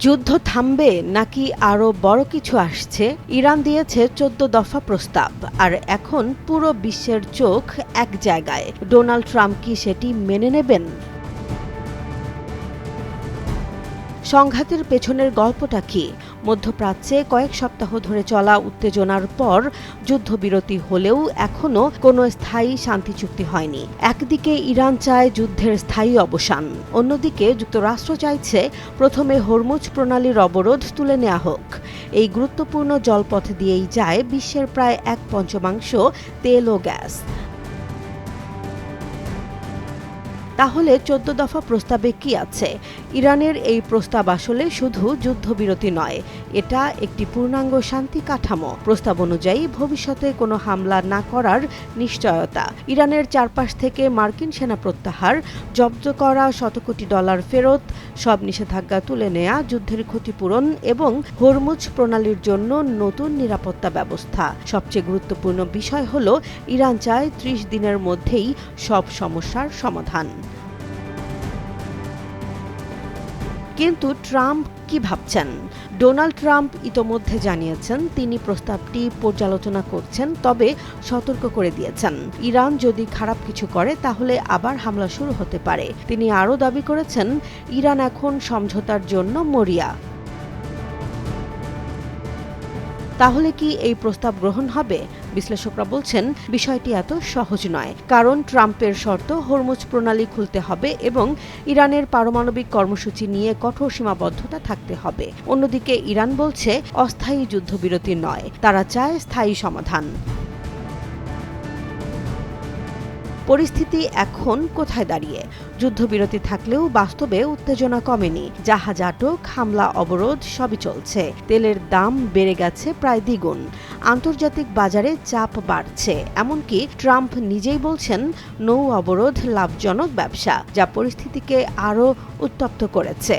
যুদ্ধ থামবে নাকি আরও বড় কিছু আসছে? ইরান দিয়েছে 14 দফা প্রস্তাব, আর এখন পুরো বিশ্বের চোখ এক জায়গায়। ডোনাল্ড ট্রাম্প কি সেটি মেনে নেবেন? সংঘাতের পেছনের গল্পটা কি? মধ্যপ্রাচ্যে কয়েক সপ্তাহ ধরে চলা উত্তেজনার পর যুদ্ধবিরতি হলেও এখনও কোনো স্থায়ী শান্তি চুক্তি হয়নি। একদিকে ইরান চায় যুদ্ধের স্থায়ী অবসান, অন্যদিকে যুক্তরাষ্ট্র চাইছে প্রথমে হরমুজ প্রণালীর অবরোধ তুলে নেওয়া হোক। এই গুরুত্বপূর্ণ জলপথ দিয়েই যায় বিশ্বের প্রায় 1/5 তেল ও গ্যাস। তাহলে 14 দফা প্রস্তাবে কি আছে? ইরানের এই প্রস্তাব আসলে শুধু যুদ্ধবিরতি নয়, এটা একটি পূর্ণাঙ্গ শান্তি কাঠামো। প্রস্তাব অনুযায়ী ভবিষ্যতে কোনো হামলা না করার নিশ্চয়তা, ইরানের চারপাশ থেকে মার্কিন সেনা প্রত্যাহার, জব্দ করা $100 কোটি ফেরত, সব নিষেধাজ্ঞা তুলে নেয়া, যুদ্ধের ক্ষতিপূরণ এবং হরমুজ প্রণালীর জন্য নতুন নিরাপত্তা ব্যবস্থা। সবচেয়ে গুরুত্বপূর্ণ বিষয় হলো ইরান চায় 30 দিনের মধ্যেই সব সমস্যার সমাধান। কিন্তু ট্রাম্প কি ভাবছেন? ডোনাল্ড ট্রাম্প ইতোমধ্যে জানিয়েছেন তিনি প্রস্তাবটি পর্যালোচনা করছেন, তবে সতর্ক করে দিয়েছেন ইরান যদি খারাপ কিছু করে তাহলে আবার হামলা শুরু হতে পারে। তিনি আরও দাবি করেছেন ইরান এখন সমঝোতার জন্য মরিয়া। তাহলে কি এই প্রস্তাব গ্রহণ হবে? বিশ্লেষকরা বলছেন বিষয়টি এত সহজ নয়, কারণ ট্রাম্পের শর্ত হরমুজ প্রণালী খুলতে হবে এবং ইরানের পারমাণবিক কর্মসূচি নিয়ে কঠোর সীমাবদ্ধতা থাকতে হবে। অন্যদিকে ইরান বলছে অস্থায়ী যুদ্ধবিরতি নয়, তারা চায় স্থায়ী সমাধান। পরিস্থিতি এখন কোথায় দাঁড়িয়ে? যুদ্ধবিরতি থাকলেও বাস্তবে উত্তেজনা কমেনি। জাহাজ আটক, হামলা, অবরোধ সবই চলছে। তেলের দাম বেড়ে গেছে প্রায় দ্বিগুণ। আন্তর্জাতিক বাজারে চাপ বাড়ছে। এমনকি ট্রাম্প নিজেই বলছেন নৌ অবরোধ লাভজনক ব্যবসা, যা পরিস্থিতিকে আরও উত্তপ্ত করেছে।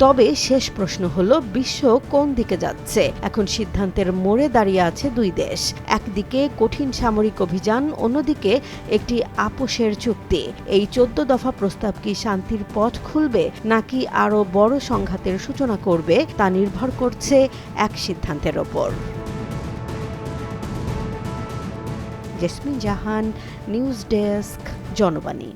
তবে শেষ প্রশ্ন হলো বিশ্ব কোন দিকে যাচ্ছে? এখন সিদ্ধান্তের মোড়ে দাঁড়িয়ে আছে দুই দেশ। একদিকে কঠিন সামরিক অভিযান, অন্যদিকে একটি আপোষের চুক্তি। এই 14 দফা প্রস্তাব কি শান্তির পথ খুলবে নাকি আরও বড় সংঘাতের সূচনা করবে তা নির্ভর করছে এক সিদ্ধান্তের ওপর। জেসমিন জাহান, নিউজ ডেস্ক, জনবাণী।